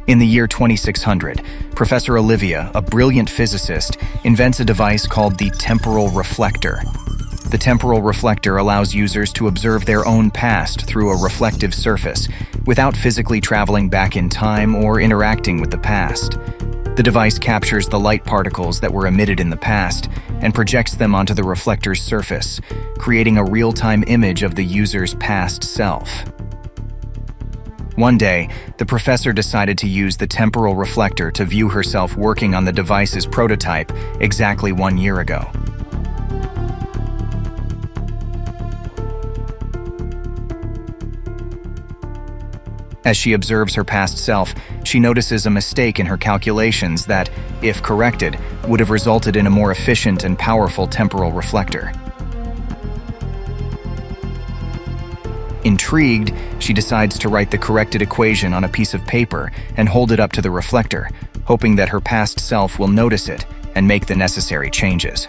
In the year 2600, Professor Olivia, a brilliant physicist, invents a device called the temporal reflector. The temporal reflector allows users to observe their own past through a reflective surface, without physically traveling back in time or interacting with the past. The device captures the light particles that were emitted in the past and projects them onto the reflector's surface, creating a real-time image of the user's past self. One day, the professor decided to use the temporal reflector to view herself working on the device's prototype exactly 1 year ago. As she observes her past self, she notices a mistake in her calculations that, if corrected, would have resulted in a more efficient and powerful temporal reflector. Intrigued, she decides to write the corrected equation on a piece of paper and hold it up to the reflector, hoping that her past self will notice it and make the necessary changes.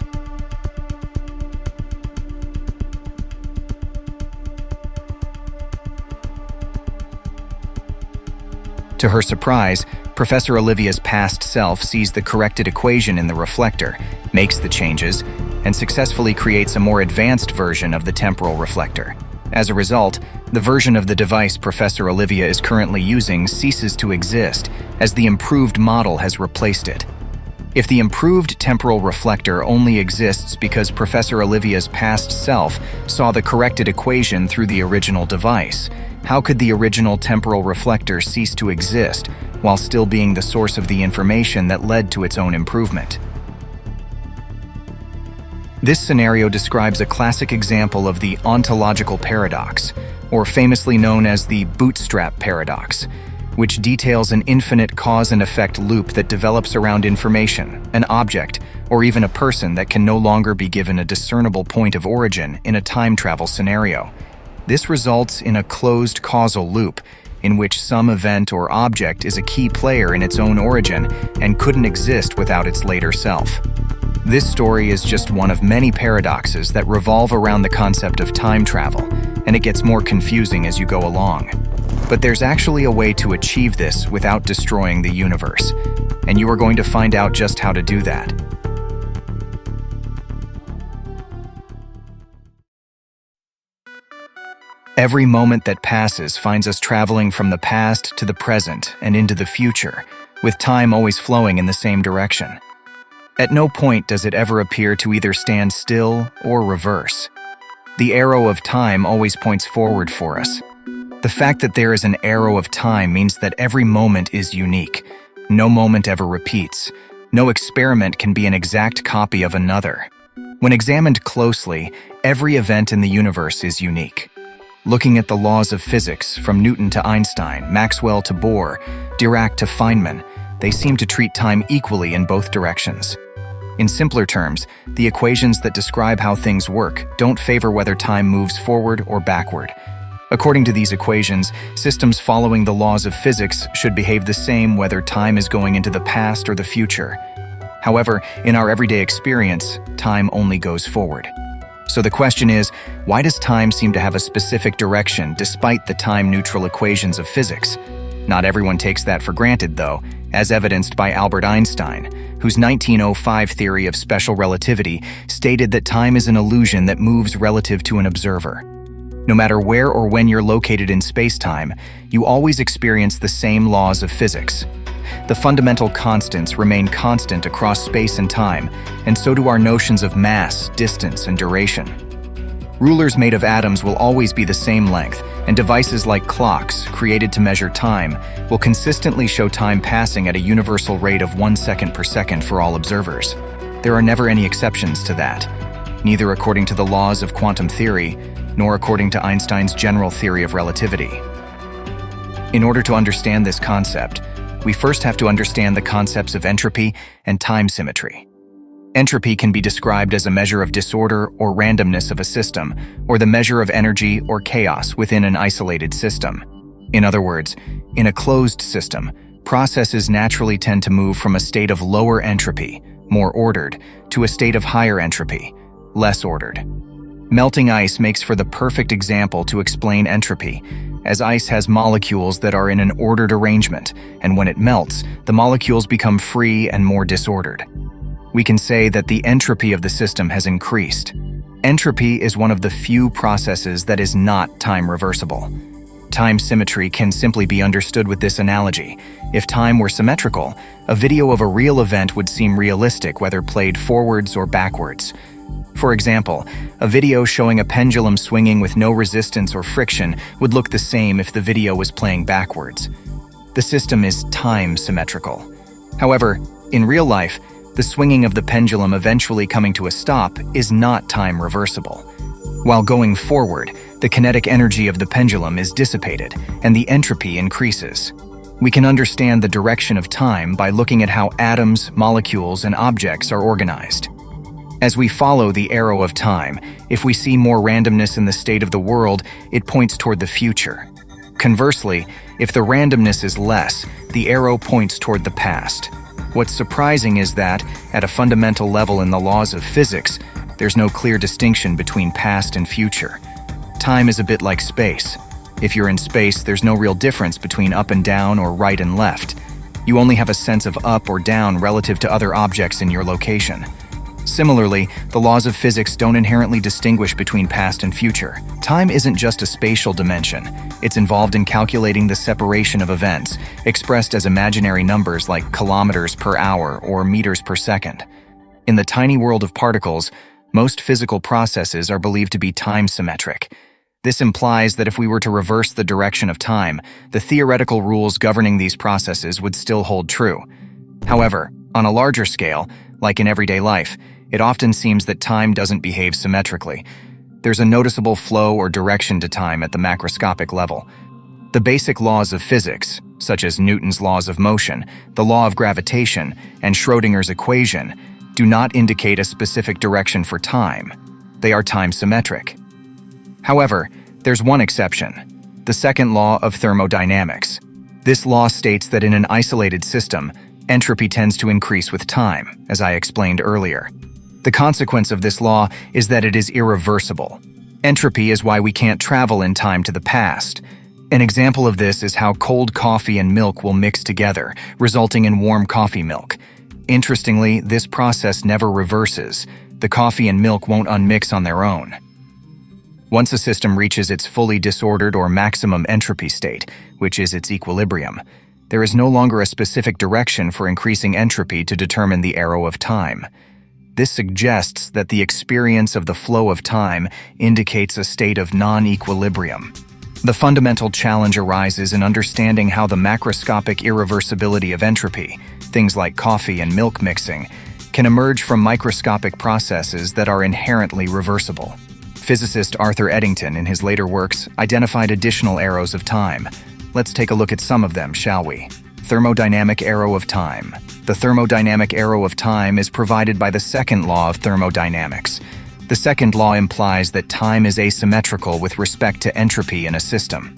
To her surprise, Professor Olivia's past self sees the corrected equation in the reflector, makes the changes, and successfully creates a more advanced version of the temporal reflector. As a result, the version of the device Professor Olivia is currently using ceases to exist, as the improved model has replaced it. If the improved temporal reflector only exists because Professor Olivia's past self saw the corrected equation through the original device, how could the original temporal reflector cease to exist while still being the source of the information that led to its own improvement? This scenario describes a classic example of the ontological paradox, or famously known as the bootstrap paradox, which details an infinite cause and effect loop that develops around information, an object, or even a person that can no longer be given a discernible point of origin in a time travel scenario. This results in a closed causal loop, in which some event or object is a key player in its own origin and couldn't exist without its later self. This story is just one of many paradoxes that revolve around the concept of time travel, and it gets more confusing as you go along. But there's actually a way to achieve this without destroying the universe, and you are going to find out just how to do that. Every moment that passes finds us traveling from the past to the present and into the future, with time always flowing in the same direction. At no point does it ever appear to either stand still or reverse. The arrow of time always points forward for us. The fact that there is an arrow of time means that every moment is unique. No moment ever repeats. No experiment can be an exact copy of another. When examined closely, every event in the universe is unique. Looking at the laws of physics, from Newton to Einstein, Maxwell to Bohr, Dirac to Feynman, they seem to treat time equally in both directions. In simpler terms, the equations that describe how things work don't favor whether time moves forward or backward. According to these equations, systems following the laws of physics should behave the same whether time is going into the past or the future. However, in our everyday experience, time only goes forward. So the question is, why does time seem to have a specific direction despite the time-neutral equations of physics? Not everyone takes that for granted, though, as evidenced by Albert Einstein, whose 1905 theory of special relativity stated that time is an illusion that moves relative to an observer. No matter where or when you're located in space-time, you always experience the same laws of physics. The fundamental constants remain constant across space and time, and so do our notions of mass, distance, and duration. Rulers made of atoms will always be the same length, and devices like clocks, created to measure time, will consistently show time passing at a universal rate of 1 second per second for all observers. There are never any exceptions to that, neither according to the laws of quantum theory, nor according to Einstein's general theory of relativity. In order to understand this concept, we first have to understand the concepts of entropy and time symmetry. Entropy can be described as a measure of disorder or randomness of a system, or the measure of energy or chaos within an isolated system. In other words, in a closed system, processes naturally tend to move from a state of lower entropy, more ordered, to a state of higher entropy, less ordered. Melting ice makes for the perfect example to explain entropy, as ice has molecules that are in an ordered arrangement, and when it melts, the molecules become free and more disordered. We can say that the entropy of the system has increased. Entropy is one of the few processes that is not time reversible. Time symmetry can simply be understood with this analogy. If time were symmetrical, a video of a real event would seem realistic whether played forwards or backwards. For example, a video showing a pendulum swinging with no resistance or friction would look the same if the video was playing backwards. The system is time symmetrical. However, in real life, the swinging of the pendulum eventually coming to a stop is not time reversible. While going forward, the kinetic energy of the pendulum is dissipated and the entropy increases. We can understand the direction of time by looking at how atoms, molecules, and objects are organized. As we follow the arrow of time, if we see more randomness in the state of the world, it points toward the future. Conversely, if the randomness is less, the arrow points toward the past. What's surprising is that, at a fundamental level in the laws of physics, there's no clear distinction between past and future. Time is a bit like space. If you're in space, there's no real difference between up and down or right and left. You only have a sense of up or down relative to other objects in your location. Similarly, the laws of physics don't inherently distinguish between past and future. Time isn't just a spatial dimension. It's involved in calculating the separation of events, expressed as imaginary numbers like kilometers per hour or meters per second. In the tiny world of particles, most physical processes are believed to be time symmetric. This implies that if we were to reverse the direction of time, the theoretical rules governing these processes would still hold true. However, on a larger scale, like in everyday life, it often seems that time doesn't behave symmetrically. There's a noticeable flow or direction to time at the macroscopic level. The basic laws of physics, such as Newton's laws of motion, the law of gravitation, and Schrödinger's equation, do not indicate a specific direction for time. They are time symmetric. However, there's one exception: the second law of thermodynamics. This law states that in an isolated system, entropy tends to increase with time, as I explained earlier. The consequence of this law is that it is irreversible. Entropy is why we can't travel in time to the past. An example of this is how cold coffee and milk will mix together, resulting in warm coffee milk. Interestingly, this process never reverses. The coffee and milk won't unmix on their own. Once a system reaches its fully disordered or maximum entropy state, which is its equilibrium, there is no longer a specific direction for increasing entropy to determine the arrow of time. This suggests that the experience of the flow of time indicates a state of non-equilibrium. The fundamental challenge arises in understanding how the macroscopic irreversibility of entropy, things like coffee and milk mixing, can emerge from microscopic processes that are inherently reversible. Physicist Arthur Eddington, in his later works, identified additional arrows of time. Let's take a look at some of them, shall we? Thermodynamic arrow of time. The thermodynamic arrow of time is provided by the second law of thermodynamics. The second law implies that time is asymmetrical with respect to entropy in a system.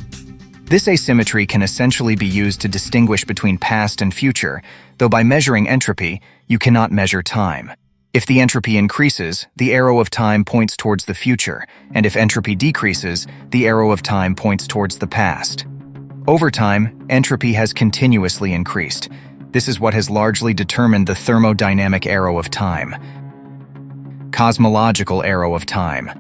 This asymmetry can essentially be used to distinguish between past and future, though by measuring entropy, you cannot measure time. If the entropy increases, the arrow of time points towards the future, and if entropy decreases, the arrow of time points towards the past. Over time, entropy has continuously increased. This is what has largely determined the thermodynamic arrow of time. Cosmological arrow of time.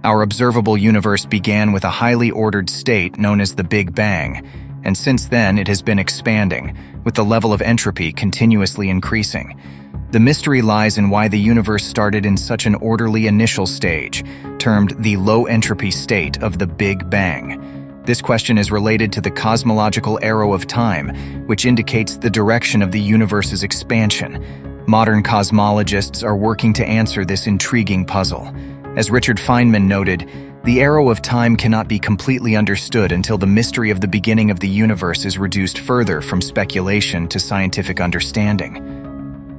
Our observable universe began with a highly ordered state known as the Big Bang, and since then it has been expanding, with the level of entropy continuously increasing. The mystery lies in why the universe started in such an orderly initial stage, termed the low entropy state of the Big Bang. This question is related to the cosmological arrow of time, which indicates the direction of the universe's expansion. Modern cosmologists are working to answer this intriguing puzzle. As Richard Feynman noted, the arrow of time cannot be completely understood until the mystery of the beginning of the universe is reduced further from speculation to scientific understanding.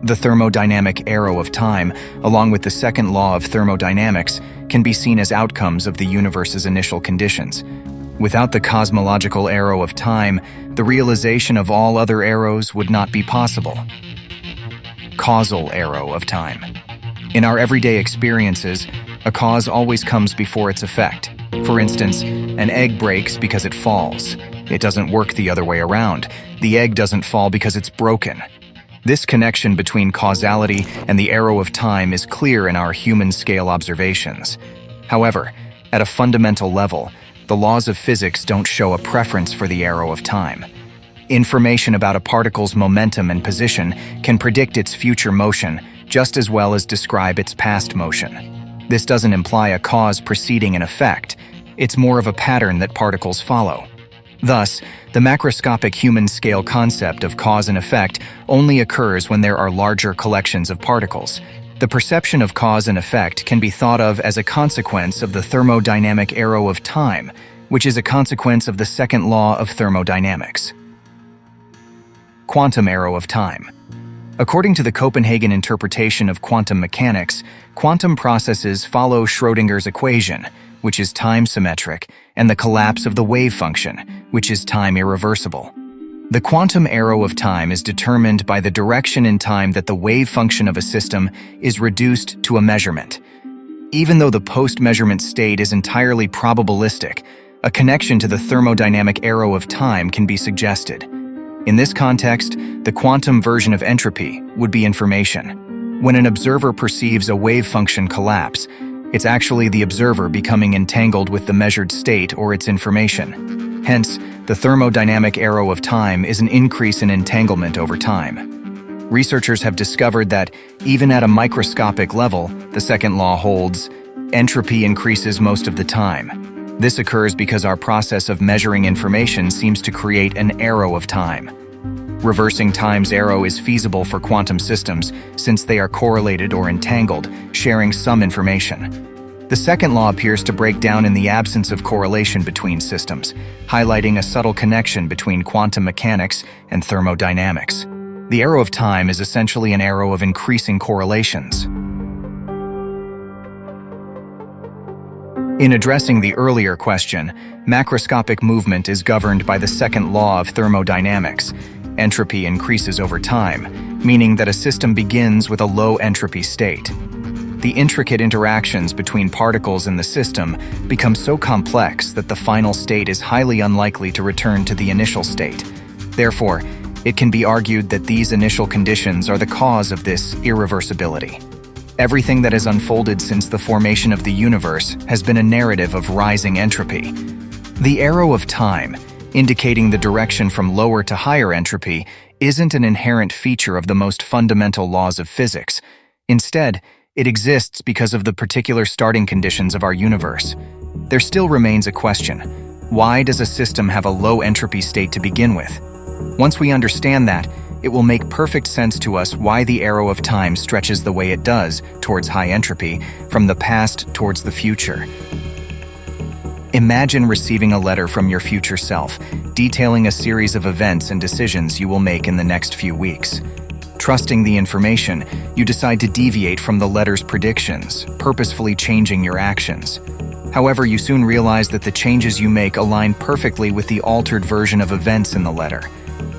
The thermodynamic arrow of time, along with the second law of thermodynamics, can be seen as outcomes of the universe's initial conditions. Without the cosmological arrow of time, the realization of all other arrows would not be possible. Causal arrow of time. In our everyday experiences, A cause always comes before its effect. For instance, an egg breaks because it falls. It doesn't work the other way around. The egg doesn't fall because it's broken. This connection between causality and the arrow of time is clear in our human-scale observations. However, at a fundamental level, the laws of physics don't show a preference for the arrow of time. Information about a particle's momentum and position can predict its future motion just as well as describe its past motion. This doesn't imply a cause preceding an effect. It's more of a pattern that particles follow. Thus, the macroscopic human-scale concept of cause and effect only occurs when there are larger collections of particles. The perception of cause and effect can be thought of as a consequence of the thermodynamic arrow of time, which is a consequence of the second law of thermodynamics. Quantum arrow of time. According to the Copenhagen interpretation of quantum mechanics, quantum processes follow Schrödinger's equation, which is time-symmetric, and the collapse of the wave function, which is time-irreversible. The quantum arrow of time is determined by the direction in time that the wave function of a system is reduced to a measurement. Even though the post-measurement state is entirely probabilistic, a connection to the thermodynamic arrow of time can be suggested. In this context, the quantum version of entropy would be information. When an observer perceives a wave function collapse, it's actually the observer becoming entangled with the measured state or its information. Hence, the thermodynamic arrow of time is an increase in entanglement over time. Researchers have discovered that, even at a microscopic level, the second law holds, entropy increases most of the time. This occurs because our process of measuring information seems to create an arrow of time. Reversing time's arrow is feasible for quantum systems since they are correlated or entangled, sharing some information. The second law appears to break down in the absence of correlation between systems, highlighting a subtle connection between quantum mechanics and thermodynamics. The arrow of time is essentially an arrow of increasing correlations. In addressing the earlier question, macroscopic movement is governed by the second law of thermodynamics. Entropy increases over time, meaning that a system begins with a low entropy state. The intricate interactions between particles in the system become so complex that the final state is highly unlikely to return to the initial state. Therefore, it can be argued that these initial conditions are the cause of this irreversibility. Everything that has unfolded since the formation of the universe has been a narrative of rising entropy. The arrow of time, indicating the direction from lower to higher entropy, isn't an inherent feature of the most fundamental laws of physics. Instead, it exists because of the particular starting conditions of our universe. There still remains a question: why does a system have a low entropy state to begin with? Once we understand that, it will make perfect sense to us why the arrow of time stretches the way it does towards high entropy, from the past towards the future. Imagine receiving a letter from your future self, detailing a series of events and decisions you will make in the next few weeks. Trusting the information, you decide to deviate from the letter's predictions, purposefully changing your actions. However, you soon realize that the changes you make align perfectly with the altered version of events in the letter.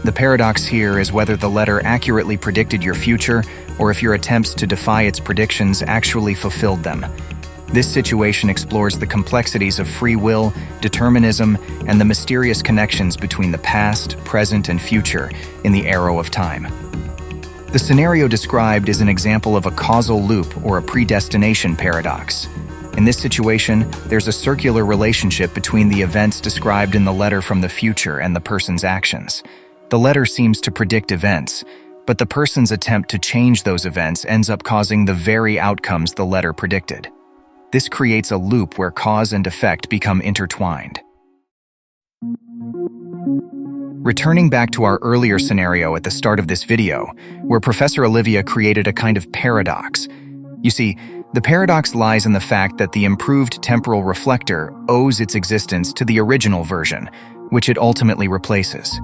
The paradox here is whether the letter accurately predicted your future or if your attempts to defy its predictions actually fulfilled them. This situation explores the complexities of free will, determinism, and the mysterious connections between the past, present, and future in the arrow of time. The scenario described is an example of a causal loop or a predestination paradox. In this situation, there's a circular relationship between the events described in the letter from the future and the person's actions. The letter seems to predict events, but the person's attempt to change those events ends up causing the very outcomes the letter predicted. This creates a loop where cause and effect become intertwined. Returning back to our earlier scenario at the start of this video, where Professor Olivia created a kind of paradox. You see, the paradox lies in the fact that the improved temporal reflector owes its existence to the original version, which it ultimately replaces.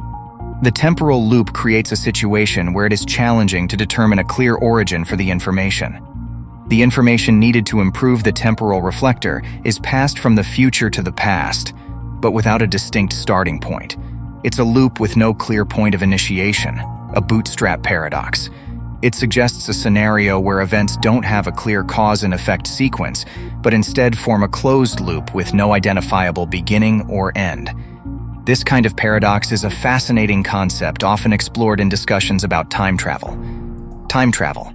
The temporal loop creates a situation where it is challenging to determine a clear origin for the information. The information needed to improve the temporal reflector is passed from the future to the past, but without a distinct starting point. It's a loop with no clear point of initiation, a bootstrap paradox. It suggests a scenario where events don't have a clear cause and effect sequence, but instead form a closed loop with no identifiable beginning or end. This kind of paradox is a fascinating concept often explored in discussions about time travel. Time travel.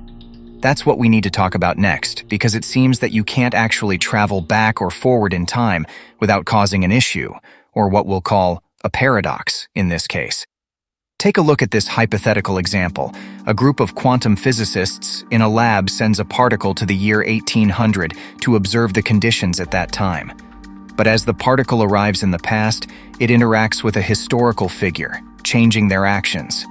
That's what we need to talk about next, because it seems that you can't actually travel back or forward in time without causing an issue, or what we'll call a paradox in this case. Take a look at this hypothetical example. A group of quantum physicists in a lab sends a particle to the year 1800 to observe the conditions at that time. But as the particle arrives in the past, it interacts with a historical figure, changing their actions.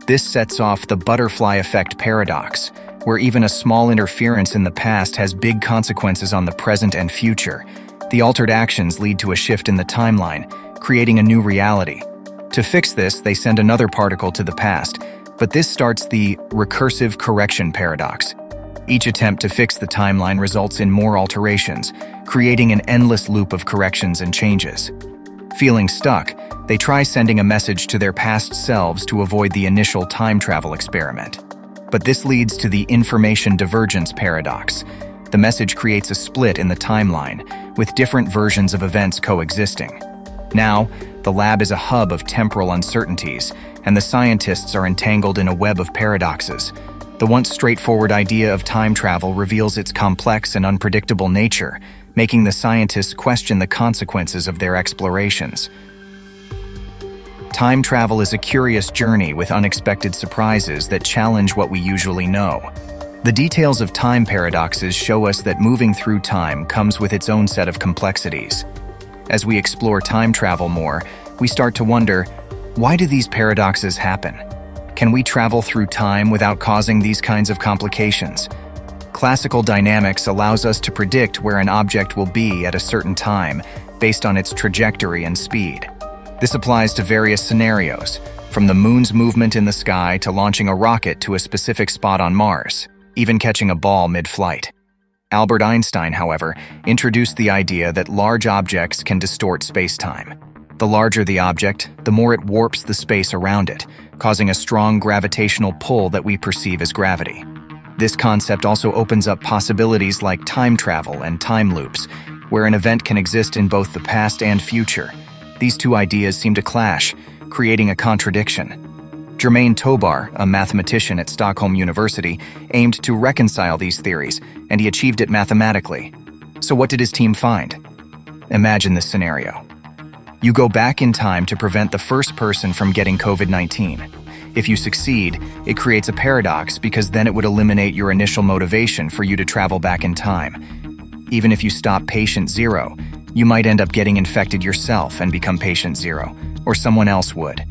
This sets off the butterfly effect paradox, where even a small interference in the past has big consequences on the present and future. The altered actions lead to a shift in the timeline, creating a new reality. To fix this, they send another particle to the past, but this starts the recursive correction paradox. Each attempt to fix the timeline results in more alterations, creating an endless loop of corrections and changes. Feeling stuck, they try sending a message to their past selves to avoid the initial time travel experiment. But this leads to the information divergence paradox. The message creates a split in the timeline, with different versions of events coexisting. Now, the lab is a hub of temporal uncertainties, and the scientists are entangled in a web of paradoxes. The once straightforward idea of time travel reveals its complex and unpredictable nature, making the scientists question the consequences of their explorations. Time travel is a curious journey with unexpected surprises that challenge what we usually know. The details of time paradoxes show us that moving through time comes with its own set of complexities. As we explore time travel more, we start to wonder, why do these paradoxes happen? Can we travel through time without causing these kinds of complications? Classical dynamics allows us to predict where an object will be at a certain time based on its trajectory and speed. This applies to various scenarios, from the moon's movement in the sky to launching a rocket to a specific spot on Mars, even catching a ball mid-flight. Albert Einstein, however, introduced the idea that large objects can distort space-time. The larger the object, the more it warps the space around it, causing a strong gravitational pull that we perceive as gravity. This concept also opens up possibilities like time travel and time loops, where an event can exist in both the past and future. These two ideas seem to clash, creating a contradiction. Germain Tobar, a mathematician at Stockholm University, aimed to reconcile these theories, and he achieved it mathematically. So what did his team find? Imagine this scenario. You go back in time to prevent the first person from getting COVID-19. If you succeed, it creates a paradox because then it would eliminate your initial motivation for you to travel back in time. Even if you stop patient zero, you might end up getting infected yourself and become patient zero, or someone else would.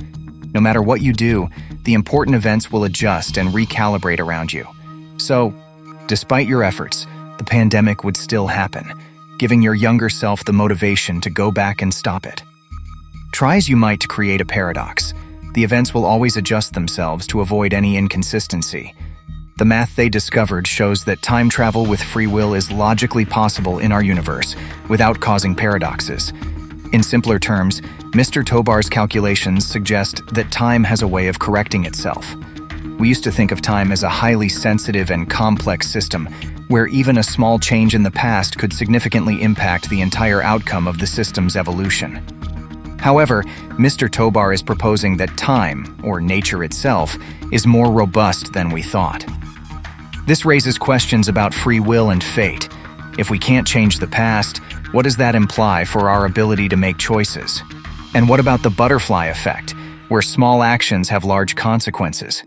No matter what you do, the important events will adjust and recalibrate around you. So, despite your efforts, the pandemic would still happen, giving your younger self the motivation to go back and stop it. Try as you might to create a paradox, the events will always adjust themselves to avoid any inconsistency. The math they discovered shows that time travel with free will is logically possible in our universe without causing paradoxes. In simpler terms, Mr. Tobar's calculations suggest that time has a way of correcting itself. We used to think of time as a highly sensitive and complex system, where even a small change in the past could significantly impact the entire outcome of the system's evolution. However, Mr. Tobar is proposing that time, or nature itself, is more robust than we thought. This raises questions about free will and fate. If we can't change the past, what does that imply for our ability to make choices? And what about the butterfly effect, where small actions have large consequences?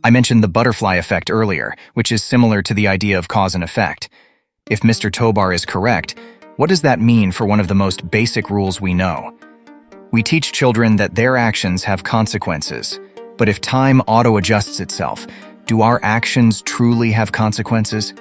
I mentioned the butterfly effect earlier, which is similar to the idea of cause and effect. If Mr. Tobar is correct, what does that mean for one of the most basic rules we know? We teach children that their actions have consequences, but if time auto-adjusts itself, do our actions truly have consequences?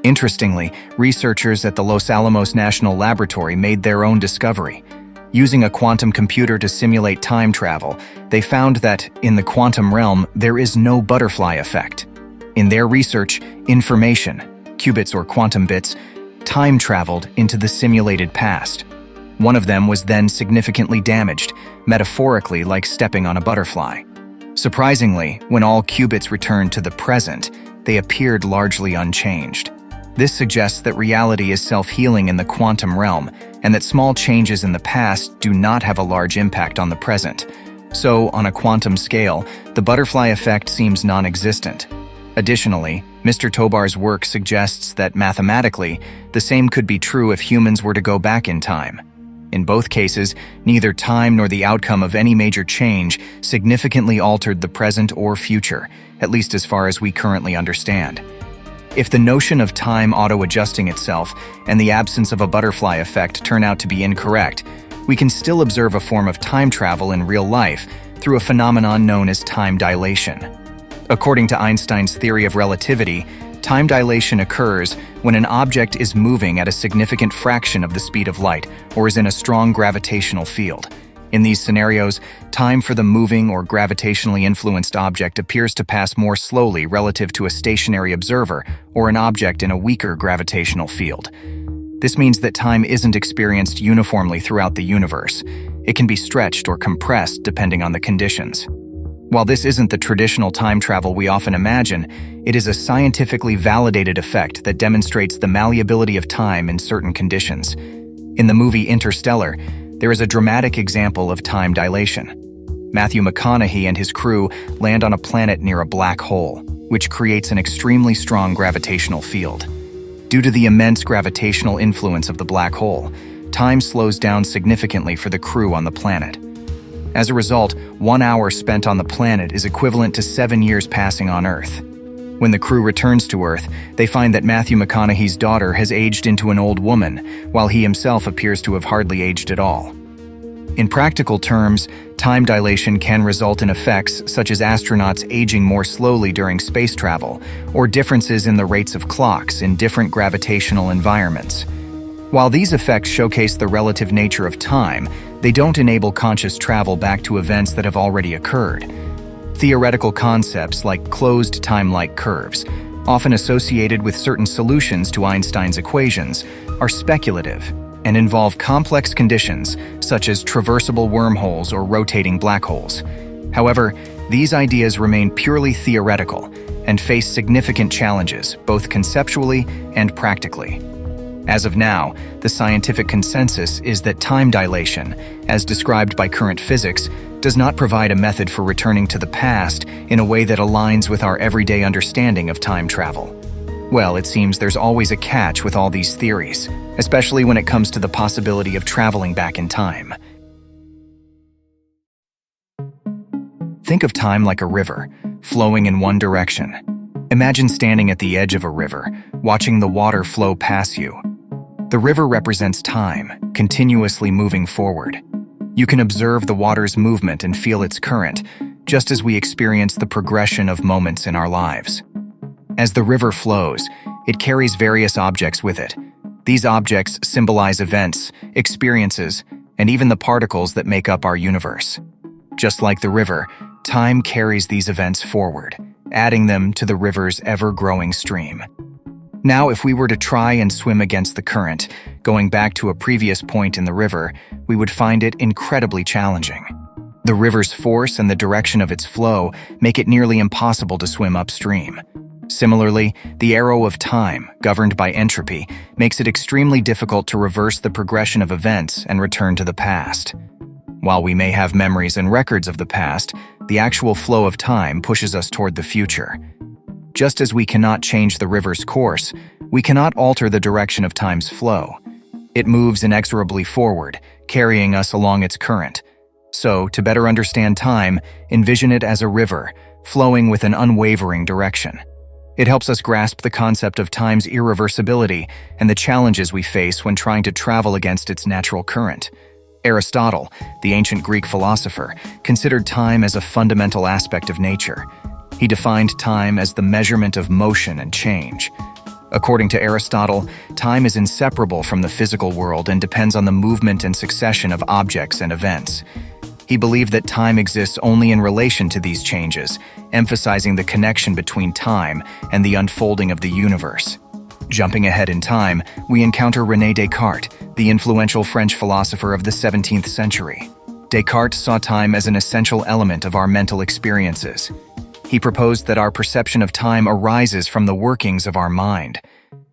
Interestingly, researchers at the Los Alamos National Laboratory made their own discovery. Using a quantum computer to simulate time travel, they found that, in the quantum realm, there is no butterfly effect. In their research, information, qubits or quantum bits, time traveled into the simulated past. One of them was then significantly damaged, metaphorically like stepping on a butterfly. Surprisingly, when all qubits returned to the present, they appeared largely unchanged. This suggests that reality is self-healing in the quantum realm, and that small changes in the past do not have a large impact on the present. So, on a quantum scale, the butterfly effect seems non-existent. Additionally, Mr. Tobar's work suggests that mathematically, the same could be true if humans were to go back in time. In both cases, neither time nor the outcome of any major change significantly altered the present or future, at least as far as we currently understand. If the notion of time auto-adjusting itself and the absence of a butterfly effect turn out to be incorrect, we can still observe a form of time travel in real life through a phenomenon known as time dilation. According to Einstein's theory of relativity, time dilation occurs when an object is moving at a significant fraction of the speed of light or is in a strong gravitational field. In these scenarios, time for the moving or gravitationally influenced object appears to pass more slowly relative to a stationary observer or an object in a weaker gravitational field. This means that time isn't experienced uniformly throughout the universe. It can be stretched or compressed depending on the conditions. While this isn't the traditional time travel we often imagine, it is a scientifically validated effect that demonstrates the malleability of time in certain conditions. In the movie Interstellar, there is a dramatic example of time dilation. Matthew McConaughey and his crew land on a planet near a black hole, which creates an extremely strong gravitational field. Due to the immense gravitational influence of the black hole, time slows down significantly for the crew on the planet. As a result, 1 hour spent on the planet is equivalent to 7 years passing on Earth. When the crew returns to Earth, they find that Matthew McConaughey's daughter has aged into an old woman, while he himself appears to have hardly aged at all. In practical terms, time dilation can result in effects such as astronauts aging more slowly during space travel, or differences in the rates of clocks in different gravitational environments. While these effects showcase the relative nature of time, they don't enable conscious travel back to events that have already occurred. Theoretical concepts like closed time-like curves, often associated with certain solutions to Einstein's equations, are speculative and involve complex conditions such as traversable wormholes or rotating black holes. However, these ideas remain purely theoretical and face significant challenges, both conceptually and practically. As of now, the scientific consensus is that time dilation, as described by current physics, does not provide a method for returning to the past in a way that aligns with our everyday understanding of time travel. Well, it seems there's always a catch with all these theories, especially when it comes to the possibility of traveling back in time. Think of time like a river, flowing in one direction. Imagine standing at the edge of a river, watching the water flow past you. The river represents time, continuously moving forward. You can observe the water's movement and feel its current, just as we experience the progression of moments in our lives. As the river flows, it carries various objects with it. These objects symbolize events, experiences, and even the particles that make up our universe. Just like the river, time carries these events forward, adding them to the river's ever-growing stream. Now, if we were to try and swim against the current, going back to a previous point in the river, we would find it incredibly challenging. The river's force and the direction of its flow make it nearly impossible to swim upstream. Similarly, the arrow of time, governed by entropy, makes it extremely difficult to reverse the progression of events and return to the past. While we may have memories and records of the past, the actual flow of time pushes us toward the future. Just as we cannot change the river's course, we cannot alter the direction of time's flow. It moves inexorably forward, carrying us along its current. So, to better understand time, envision it as a river, flowing with an unwavering direction. It helps us grasp the concept of time's irreversibility and the challenges we face when trying to travel against its natural current. Aristotle, the ancient Greek philosopher, considered time as a fundamental aspect of nature. He defined time as the measurement of motion and change. According to Aristotle, time is inseparable from the physical world and depends on the movement and succession of objects and events. He believed that time exists only in relation to these changes, emphasizing the connection between time and the unfolding of the universe. Jumping ahead in time, we encounter René Descartes, the influential French philosopher of the 17th century. Descartes saw time as an essential element of our mental experiences. He proposed that our perception of time arises from the workings of our mind.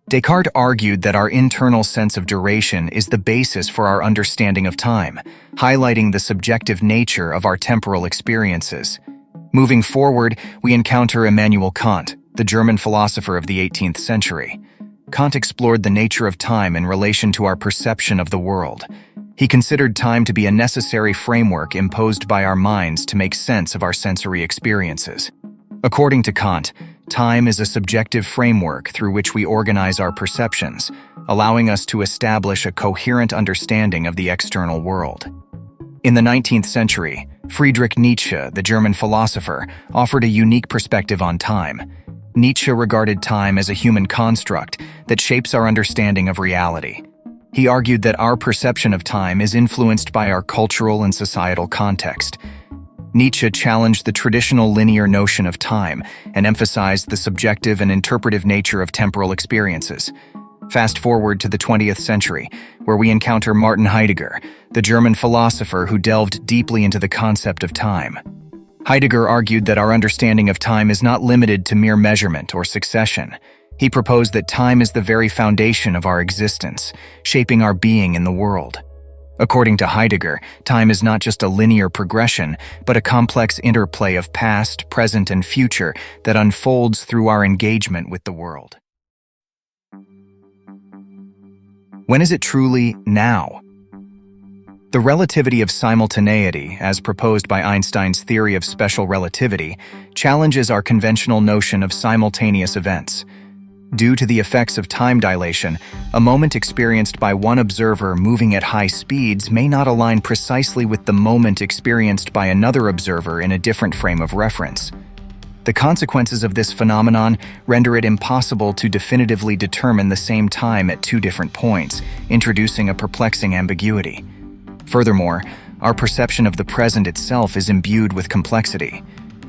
Descartes argued that our internal sense of duration is the basis for our understanding of time, highlighting the subjective nature of our temporal experiences. Moving forward, we encounter Immanuel Kant, the German philosopher of the 18th century. Kant explored the nature of time in relation to our perception of the world. He considered time to be a necessary framework imposed by our minds to make sense of our sensory experiences. According to Kant, time is a subjective framework through which we organize our perceptions, allowing us to establish a coherent understanding of the external world. In the 19th century, Friedrich Nietzsche, the German philosopher, offered a unique perspective on time. Nietzsche regarded time as a human construct that shapes our understanding of reality. He argued that our perception of time is influenced by our cultural and societal context. Nietzsche challenged the traditional linear notion of time and emphasized the subjective and interpretive nature of temporal experiences. Fast forward to the 20th century, where we encounter Martin Heidegger, the German philosopher who delved deeply into the concept of time. Heidegger argued that our understanding of time is not limited to mere measurement or succession. He proposed that time is the very foundation of our existence, shaping our being in the world. According to Heidegger, time is not just a linear progression, but a complex interplay of past, present, and future that unfolds through our engagement with the world. When is it truly now? The relativity of simultaneity, as proposed by Einstein's theory of special relativity, challenges our conventional notion of simultaneous events. Due to the effects of time dilation, a moment experienced by one observer moving at high speeds may not align precisely with the moment experienced by another observer in a different frame of reference. The consequences of this phenomenon render it impossible to definitively determine the same time at two different points, introducing a perplexing ambiguity. Furthermore, our perception of the present itself is imbued with complexity.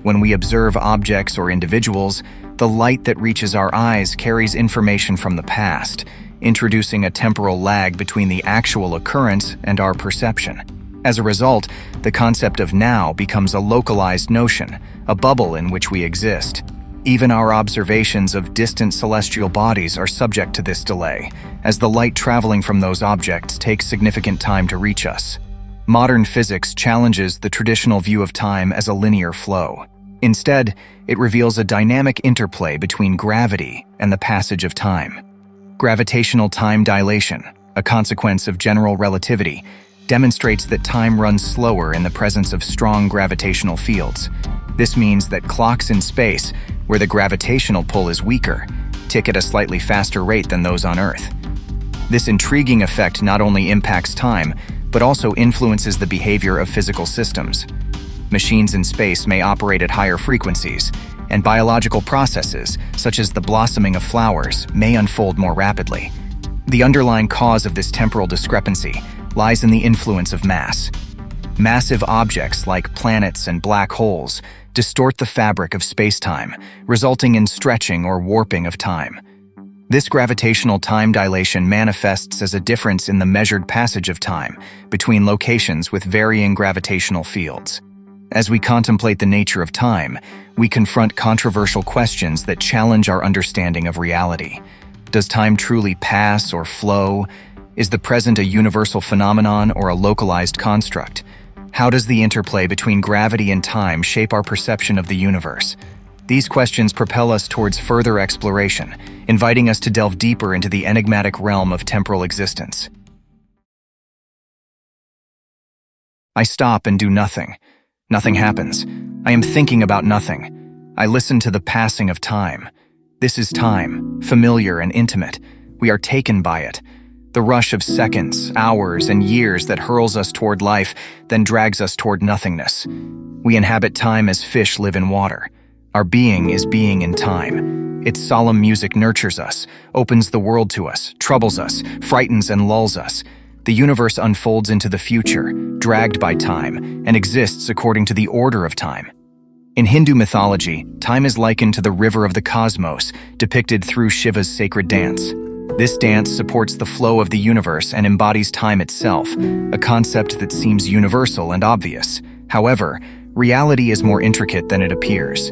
When we observe objects or individuals, the light that reaches our eyes carries information from the past, introducing a temporal lag between the actual occurrence and our perception. As a result, the concept of now becomes a localized notion, a bubble in which we exist. Even our observations of distant celestial bodies are subject to this delay, as the light traveling from those objects takes significant time to reach us. Modern physics challenges the traditional view of time as a linear flow. Instead, it reveals a dynamic interplay between gravity and the passage of time. Gravitational time dilation, a consequence of general relativity, demonstrates that time runs slower in the presence of strong gravitational fields. This means that clocks in space, where the gravitational pull is weaker, tick at a slightly faster rate than those on Earth. This intriguing effect not only impacts time, but also influences the behavior of physical systems. Machines in space may operate at higher frequencies, and biological processes, such as the blossoming of flowers, may unfold more rapidly. The underlying cause of this temporal discrepancy lies in the influence of mass. Massive objects like planets and black holes distort the fabric of space-time, resulting in stretching or warping of time. This gravitational time dilation manifests as a difference in the measured passage of time between locations with varying gravitational fields. As we contemplate the nature of time, we confront controversial questions that challenge our understanding of reality. Does time truly pass or flow? Is the present a universal phenomenon or a localized construct? How does the interplay between gravity and time shape our perception of the universe? These questions propel us towards further exploration, inviting us to delve deeper into the enigmatic realm of temporal existence. I stop and do nothing. Nothing happens. I am thinking about nothing. I listen to the passing of time. This is time, familiar and intimate. We are taken by it. The rush of seconds, hours, and years that hurls us toward life, then drags us toward nothingness. We inhabit time as fish live in water. Our being is being in time. Its solemn music nurtures us, opens the world to us, troubles us, frightens and lulls us. The universe unfolds into the future, dragged by time, and exists according to the order of time. In Hindu mythology, time is likened to the river of the cosmos, depicted through Shiva's sacred dance. This dance supports the flow of the universe and embodies time itself, a concept that seems universal and obvious. However, reality is more intricate than it appears.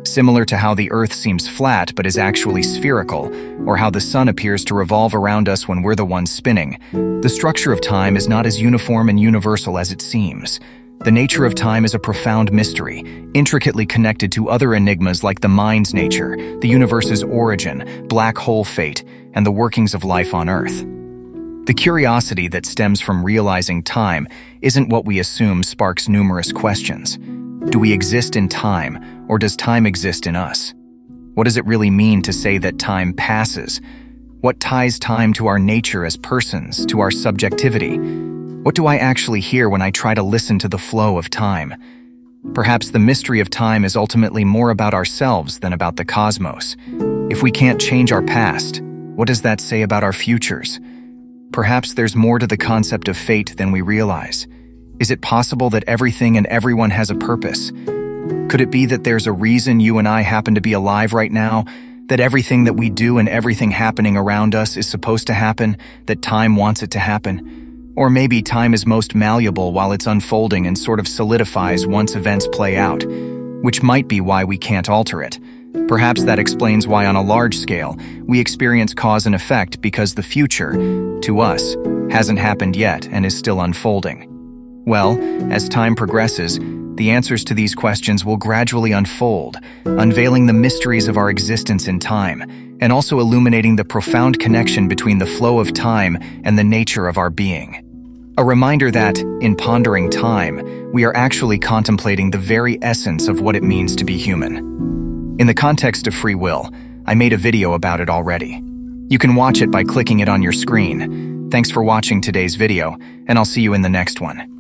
Similar to how the Earth seems flat but is actually spherical, or how the sun appears to revolve around us when we're the ones spinning, the structure of time is not as uniform and universal as it seems. The nature of time is a profound mystery, intricately connected to other enigmas like the mind's nature, the universe's origin, black hole fate, and the workings of life on Earth. The curiosity that stems from realizing time isn't what we assume sparks numerous questions. Do we exist in time, or does time exist in us? What does it really mean to say that time passes? What ties time to our nature as persons, to our subjectivity? What do I actually hear when I try to listen to the flow of time? Perhaps the mystery of time is ultimately more about ourselves than about the cosmos. If we can't change our past, what does that say about our futures? Perhaps there's more to the concept of fate than we realize. Is it possible that everything and everyone has a purpose? Could it be that there's a reason you and I happen to be alive right now? That everything that we do and everything happening around us is supposed to happen? That time wants it to happen? Or maybe time is most malleable while it's unfolding and sort of solidifies once events play out, which might be why we can't alter it. Perhaps that explains why on a large scale, we experience cause and effect because the future, to us, hasn't happened yet and is still unfolding. Well, as time progresses, the answers to these questions will gradually unfold, unveiling the mysteries of our existence in time, and also illuminating the profound connection between the flow of time and the nature of our being. A reminder that, in pondering time, we are actually contemplating the very essence of what it means to be human. In the context of free will, I made a video about it already. You can watch it by clicking it on your screen. Thanks for watching today's video, and I'll see you in the next one.